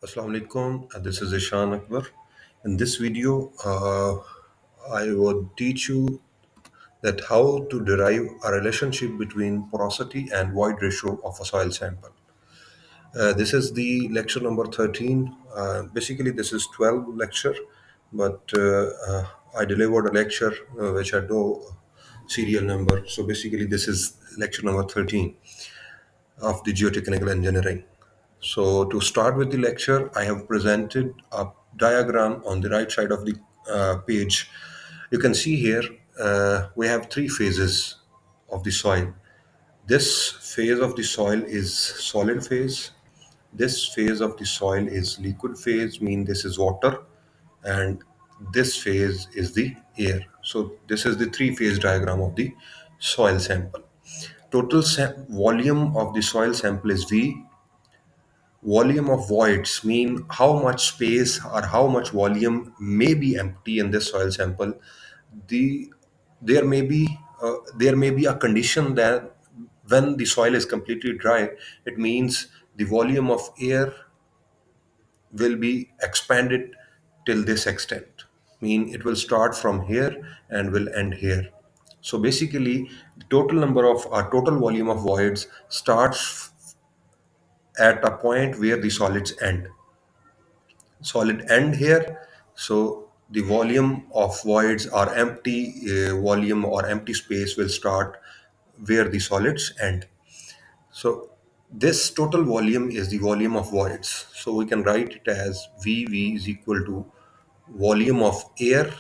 Assalamu alaikum. This is Ishan Akbar. In this video, I would teach you that how to derive a relationship between porosity and void ratio of a soil sample. This is the lecture number 13. Basically, this is 12 lecture, but I delivered a lecture which had no serial number. So basically, this is lecture number 13 of the geotechnical engineering. So to start with the lecture, I have presented a diagram on the right side of the page. You can see here we have three phases of the soil. This phase of the soil is solid phase. This phase of the soil is liquid phase, mean this is water, and this phase is the air. So this is the three phase diagram of the soil sample. Total volume of the soil sample is V. Volume of voids mean how much space or how much volume may be empty in this soil sample. The there may be a condition that when the soil is completely dry, it means the volume of air will be expanded till this extent. Mean it will start from here and will end here. So basically, the total number of total volume of voids starts at a point where the solids end. Solid end here. So the volume of voids or empty volume or empty space will start where the solids end. So this total volume is the volume of voids. So we can write it as VV is equal to volume of air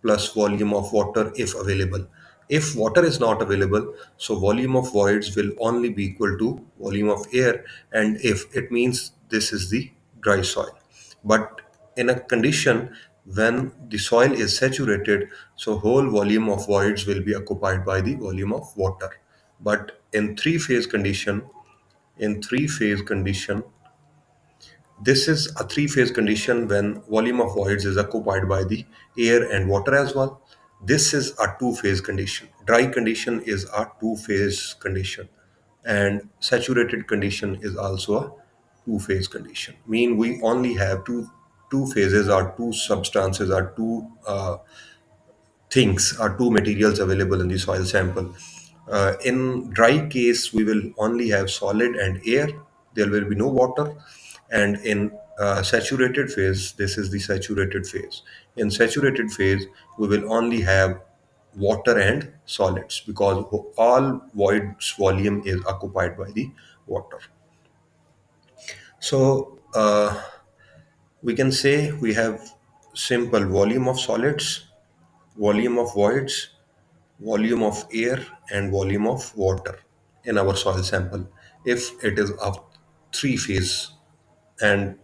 plus volume of water if available. If water is not available, so volume of voids will only be equal to volume of air, and if it means this is the dry soil. But in a condition when the soil is saturated, so whole volume of voids will be occupied by the volume of water. But in three phase condition, this is a three phase condition when volume of voids is occupied by the air and water as well. This is a two phase condition. Dry condition is a two phase condition, and saturated condition is also a two phase condition. Mean we only have two phases or two substances or two things or two materials available in the soil sample. In dry case, we will only have solid and air. There will be no water. And in saturated phase, this is the saturated phase. In saturated phase, we will only have water and solids because all void's volume is occupied by the water. So we can say we have simple volume of solids, volume of voids, volume of air, and volume of water in our soil sample if it is of three phase, and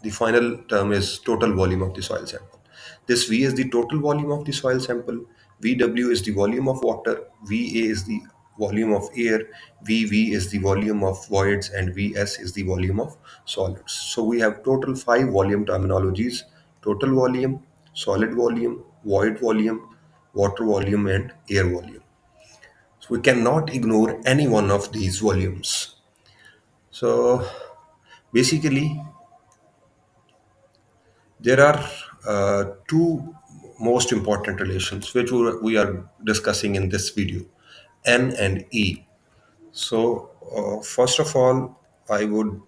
the final term is total volume of the soil sample. This V is the total volume of the soil sample, VW is the volume of water, VA is the volume of air, VV is the volume of voids, and VS is the volume of solids. So we have total five volume terminologies: total volume, solid volume, void volume, water volume, and air volume. So we cannot ignore any one of these volumes. So basically, there are two most important relations which we are discussing in this video: N and E. So, first of all, I would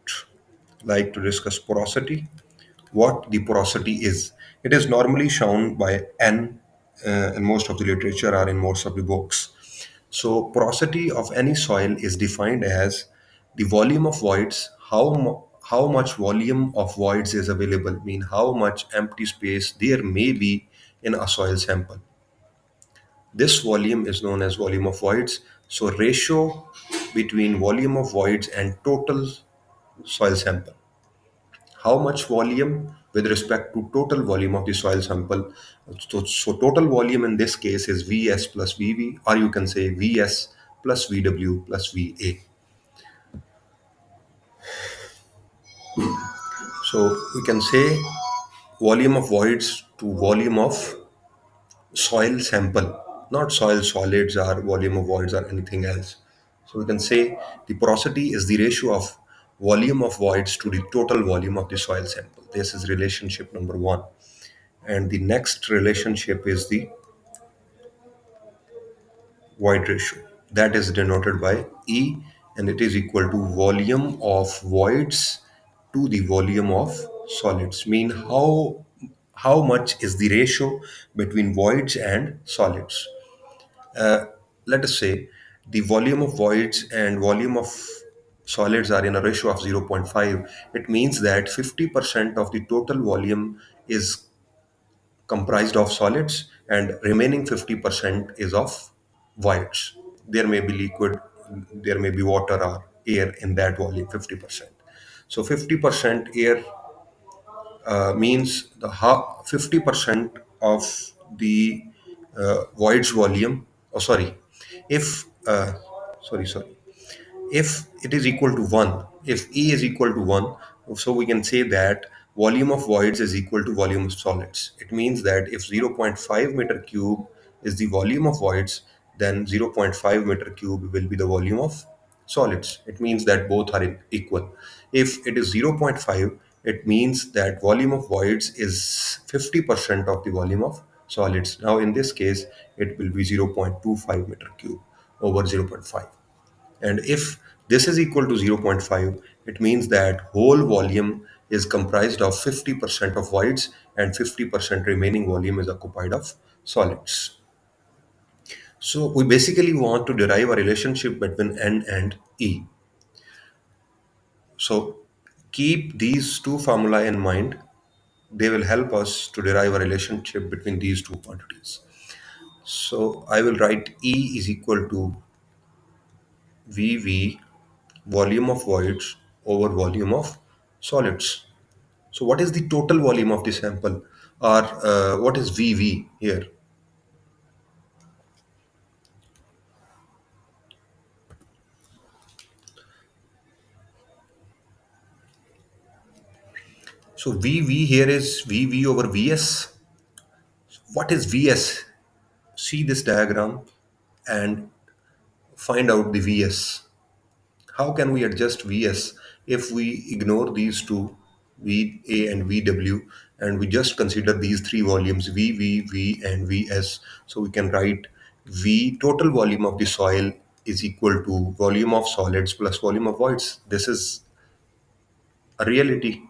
like to discuss porosity. What the porosity is? It is normally shown by N in most of the literature or in most of the books. So, porosity of any soil is defined as the volume of voids, how much volume of voids is available, mean how much empty space there may be in a soil sample. This volume is known as volume of voids. So ratio between volume of voids and total soil sample. How much volume with respect to total volume of the soil sample. So total volume in this case is Vs plus Vv, or you can say Vs plus Vw plus Va. So we can say volume of voids to volume of soil sample, not soil solids or volume of voids or anything else. So we can say the porosity is the ratio of volume of voids to the total volume of the soil sample. This is relationship number one. And the next relationship is the void ratio. That is denoted by E, and it is equal to volume of voids to the volume of solids. Mean how much is the ratio between voids and solids. Let us say the volume of voids and volume of solids are in a ratio of zero point 0.5. It means that 50% of the total volume is comprised of solids and remaining 50% is of voids. There may be liquid, there may be water or air in that volume, 50%. So 50% air means the 50% of the voids volume. Oh, sorry. If sorry, if it is equal to 1, if E is equal to 1, so we can say that volume of voids is equal to volume of solids. It means that if zero point 0.5 meter cube is the volume of voids, then zero point 0.5 meter cube will be the volume of solids. It means that both are equal. If it is zero point 0.5, it means that volume of voids is 50% of the volume of solids. Now in this case, it will be 0.25 meter cube over zero point 0.5. And if this is equal to zero point 0.5, it means that whole volume is comprised of 50% of voids and 50% remaining volume is occupied of solids. So we basically want to derive a relationship between N and E. So keep these two formulae in mind. They will help us to derive a relationship between these two quantities. So I will write E is equal to VV, volume of voids over volume of solids. So what is the total volume of the sample, or what is VV here? So VV here is VV over VS. What is VS? See this diagram and find out the VS. How can we adjust Vs if we ignore these two, Va and Vw, and we just consider these three volumes, Vv, V, and Vs? So we can write V, total volume of the soil, is equal to volume of solids plus volume of voids. This is a reality.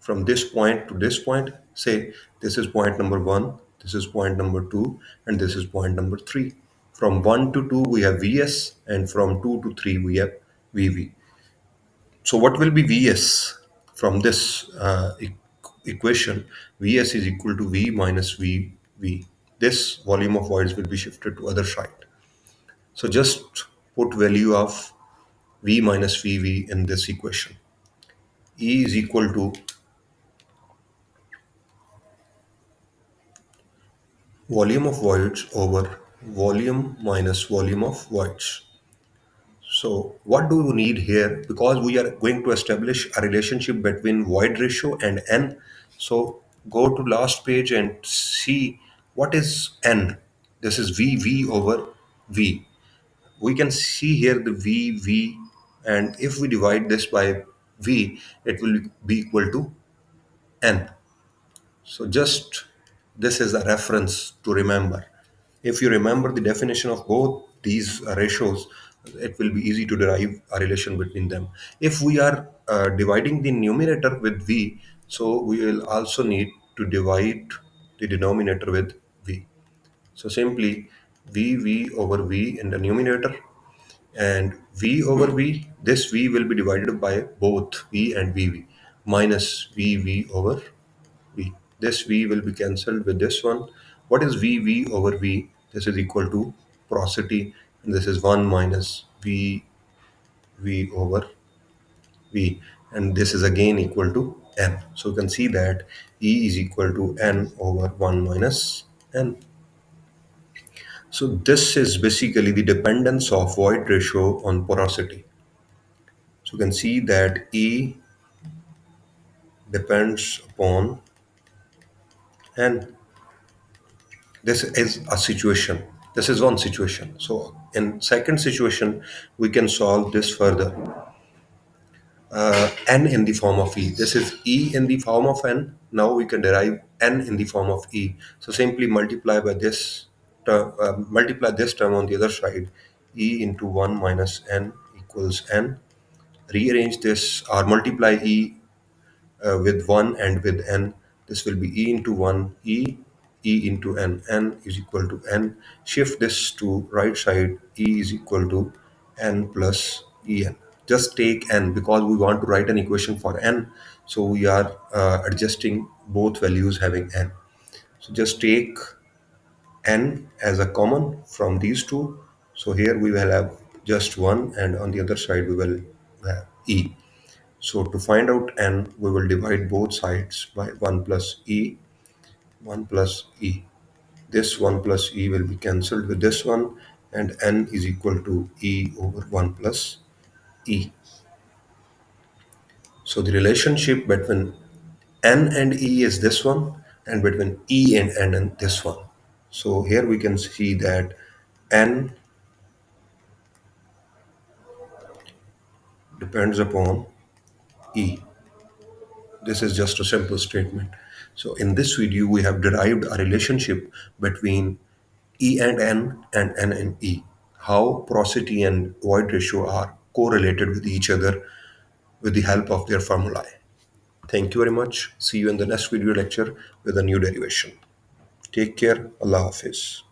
From this point to this point, say this is point number one, this is point number two, and this is point number three. From 1 to 2 we have Vs, and from 2 to 3 we have Vv. So what will be Vs from this equation? Vs is equal to V minus Vv. This volume of voids will be shifted to other side. So just put value of V minus Vv in this equation. E is equal to volume of voids over volume minus volume of voids. So what do you need here? Because we are going to establish a relationship between void ratio and N. So go to last page and see what is N. This is VV over V. We can see here the VV, and if we divide this by V, it will be equal to N. So just this is a reference to remember. If you remember the definition of both these ratios, it will be easy to derive a relation between them. If we are dividing the numerator with V, so we will also need to divide the denominator with V. So simply VV over V in the numerator, and V over V, this V will be divided by both V and VV, minus VV over V. This V will be cancelled with this one. What is VV over V? This is equal to porosity, and this is 1 minus VV over V, and this is again equal to N. So you can see that E is equal to N over 1 minus N. So this is basically the dependence of void ratio on porosity. So you can see that E depends upon N. This is a situation. This is one situation. So in second situation, we can solve this further. n in the form of e. This is e in the form of n. Now we can derive n in the form of e. So simply multiply by this term, multiply this term on the other side. E into 1 minus n equals n. Rearrange this or multiply e with 1 and with n. This will be e into 1, e into n. N is equal to n. Shift this to right side. E is equal to n plus en. Just take n because we want to write an equation for n. So we are adjusting both values having n. So just take n as a common from these two. So here we will have just 1 and on the other side we will have e. So to find out n, we will divide both sides by 1 plus e, 1 plus e. This 1 plus e will be cancelled with this one, and n is equal to e over 1 plus e. So the relationship between n and e is this one, and between e and n and this one. So here we can see that n depends upon e. This is just a simple statement. So in this video, we have derived a relationship between E and N and E. How porosity and void ratio are correlated with each other with the help of their formulae. Thank you very much. See you in the next video lecture with a new derivation. Take care. Allah Hafiz.